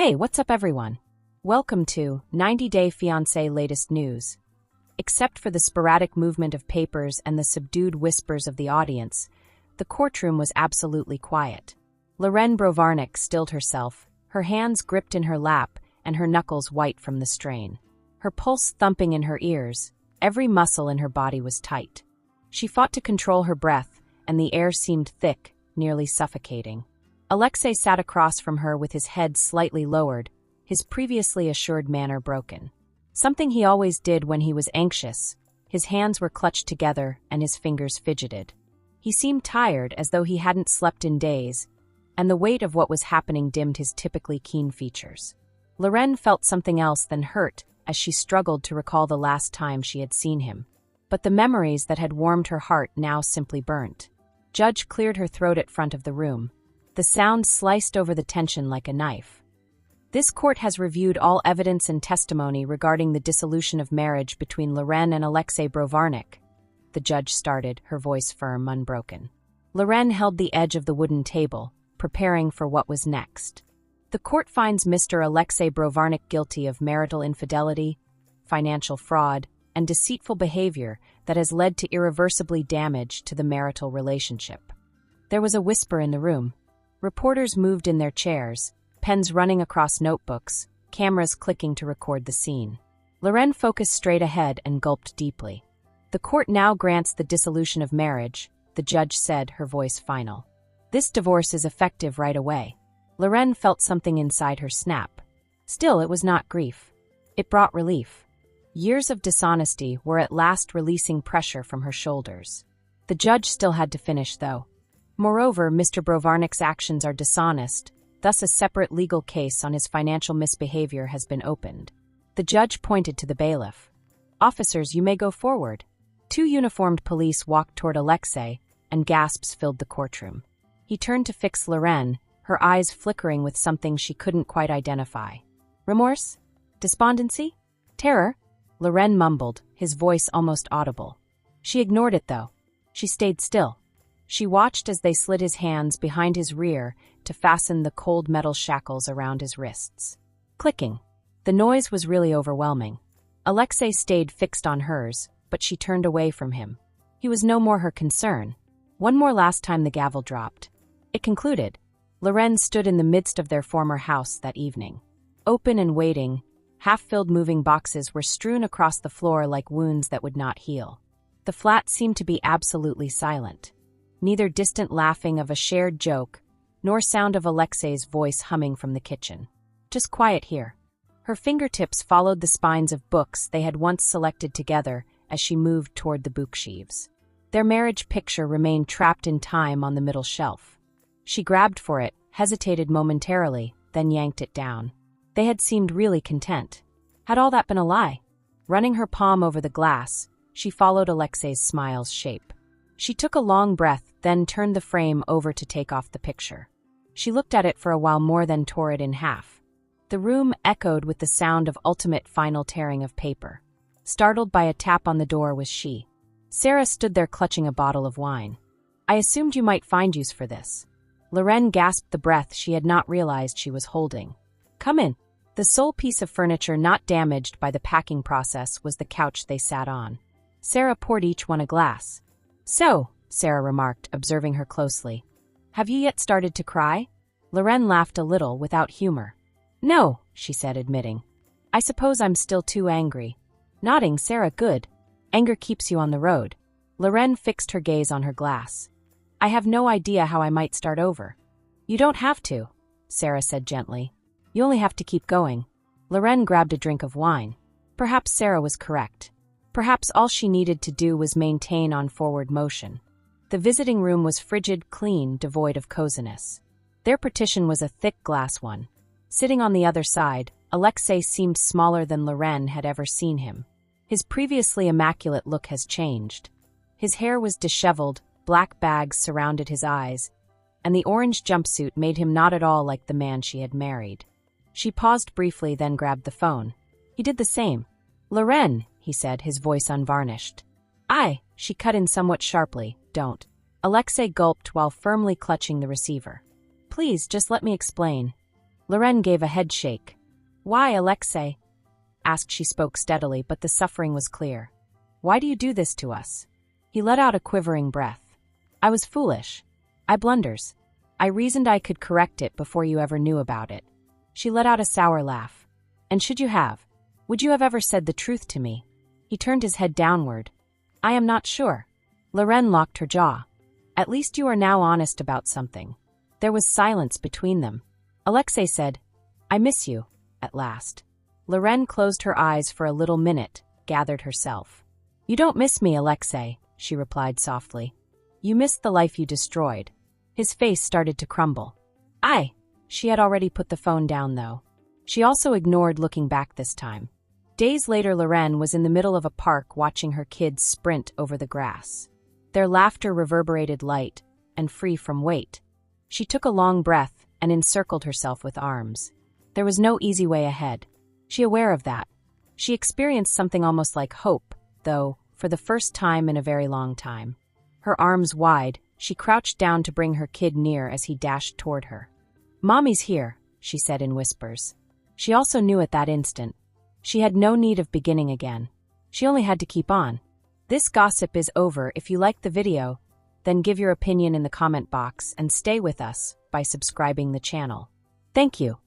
Hey, what's up everyone? Welcome to 90-Day Fiancé latest news. Except for the sporadic movement of papers and the subdued whispers of the audience, the courtroom was absolutely quiet. Loren stilled herself, her hands gripped in her lap and her knuckles white from the strain. Her pulse thumping in her ears, every muscle in her body was tight. She fought to control her breath, and the air seemed thick, nearly suffocating. Alexei sat across from her with his head slightly lowered, his previously assured manner broken. Something he always did when he was anxious. His hands were clutched together and his fingers fidgeted. He seemed tired, as though he hadn't slept in days, and the weight of what was happening dimmed his typically keen features. Loren felt something else than hurt as she struggled to recall the last time she had seen him. But the memories that had warmed her heart now simply burnt. Judge cleared her throat at front of the room. The sound sliced over the tension like a knife. This court has reviewed all evidence and testimony regarding the dissolution of marriage between Loren and Alexei Brovarnik. The judge started, her voice firm, unbroken. Loren held the edge of the wooden table, preparing for what was next. The court finds Mr. Alexei Brovarnik guilty of marital infidelity, financial fraud, and deceitful behavior that has led to irreversibly damage to the marital relationship. There was a whisper in the room. Reporters moved in their chairs, pens running across notebooks, cameras clicking to record the scene. Loren focused straight ahead and gulped deeply. The court now grants the dissolution of marriage, the judge said, her voice final. This divorce is effective right away. Loren felt something inside her snap. Still, it was not grief. It brought relief. Years of dishonesty were at last releasing pressure from her shoulders. The judge still had to finish, though. Moreover, Mr. Brovarnik's actions are dishonest, thus a separate legal case on his financial misbehavior has been opened. The judge pointed to the bailiff. Officers, you may go forward. Two uniformed police walked toward Alexei, and gasps filled the courtroom. He turned to fix Loren, her eyes flickering with something she couldn't quite identify. Remorse? Despondency? Terror? Loren mumbled, his voice almost audible. She ignored it, though. She stayed still. She watched as they slid his hands behind his rear to fasten the cold metal shackles around his wrists. Clicking. The noise was really overwhelming. Alexei stayed fixed on hers, but she turned away from him. He was no more her concern. One more last time the gavel dropped. It concluded. Loren stood in the midst of their former house that evening. Open and waiting, half-filled moving boxes were strewn across the floor like wounds that would not heal. The flat seemed to be absolutely silent. Neither distant laughing of a shared joke, nor sound of Alexei's voice humming from the kitchen. Just quiet here. Her fingertips followed the spines of books they had once selected together as she moved toward the bookshelves. Their marriage picture remained trapped in time on the middle shelf. She grabbed for it, hesitated momentarily, then yanked it down. They had seemed really content. Had all that been a lie? Running her palm over the glass, she followed Alexei's smile's shape. She took a long breath, then turned the frame over to take off the picture. She looked at it for a while more, then tore it in half. The room echoed with the sound of ultimate final tearing of paper. Startled by a tap on the door was she. Sarah stood there clutching a bottle of wine. I assumed you might find use for this. Loren gasped the breath she had not realized she was holding. Come in. The sole piece of furniture not damaged by the packing process was the couch they sat on. Sarah poured each one a glass. So, Sarah remarked, observing her closely. Have you yet started to cry? Loren laughed a little, without humor. No, she said, admitting. I suppose I'm still too angry. Nodding, Sarah, good. Anger keeps you on the road. Loren fixed her gaze on her glass. I have no idea how I might start over. You don't have to, Sarah said gently. You only have to keep going. Loren grabbed a drink of wine. Perhaps Sarah was correct. Perhaps all she needed to do was maintain on forward motion. The visiting room was frigid, clean, devoid of coziness. Their partition was a thick glass one. Sitting on the other side, Alexei seemed smaller than Loren had ever seen him. His previously immaculate look has changed. His hair was disheveled, black bags surrounded his eyes, and the orange jumpsuit made him not at all like the man she had married. She paused briefly, then grabbed the phone. He did the same. Loren, he said, his voice unvarnished. She cut in somewhat sharply, don't. Alexei gulped while firmly clutching the receiver. Please, just let me explain. Loren gave a head shake. Why, Alexei? Asked. She spoke steadily, but the suffering was clear. Why do you do this to us? He let out a quivering breath. I was foolish. I blunders. I reasoned I could correct it before you ever knew about it. She let out a sour laugh. And should you have? Would you have ever said the truth to me? He turned his head downward. I am not sure. Loren locked her jaw. At least you are now honest about something. There was silence between them. Alexei said, I miss you, at last. Loren closed her eyes for a little minute, gathered herself. You don't miss me, Alexei, she replied softly. You missed the life you destroyed. His face started to crumble. She had already put the phone down, though. She also ignored looking back this time. Days later, Loren was in the middle of a park watching her kids sprint over the grass. Their laughter reverberated light and free from weight. She took a long breath and encircled herself with arms. There was no easy way ahead. She was aware of that. She experienced something almost like hope, though, for the first time in a very long time. Her arms wide, she crouched down to bring her kid near as he dashed toward her. Mommy's here, she said in whispers. She also knew at that instant. She had no need of beginning again. She only had to keep on. This gossip is over. If you liked the video, then give your opinion in the comment box and stay with us by subscribing the channel. Thank you.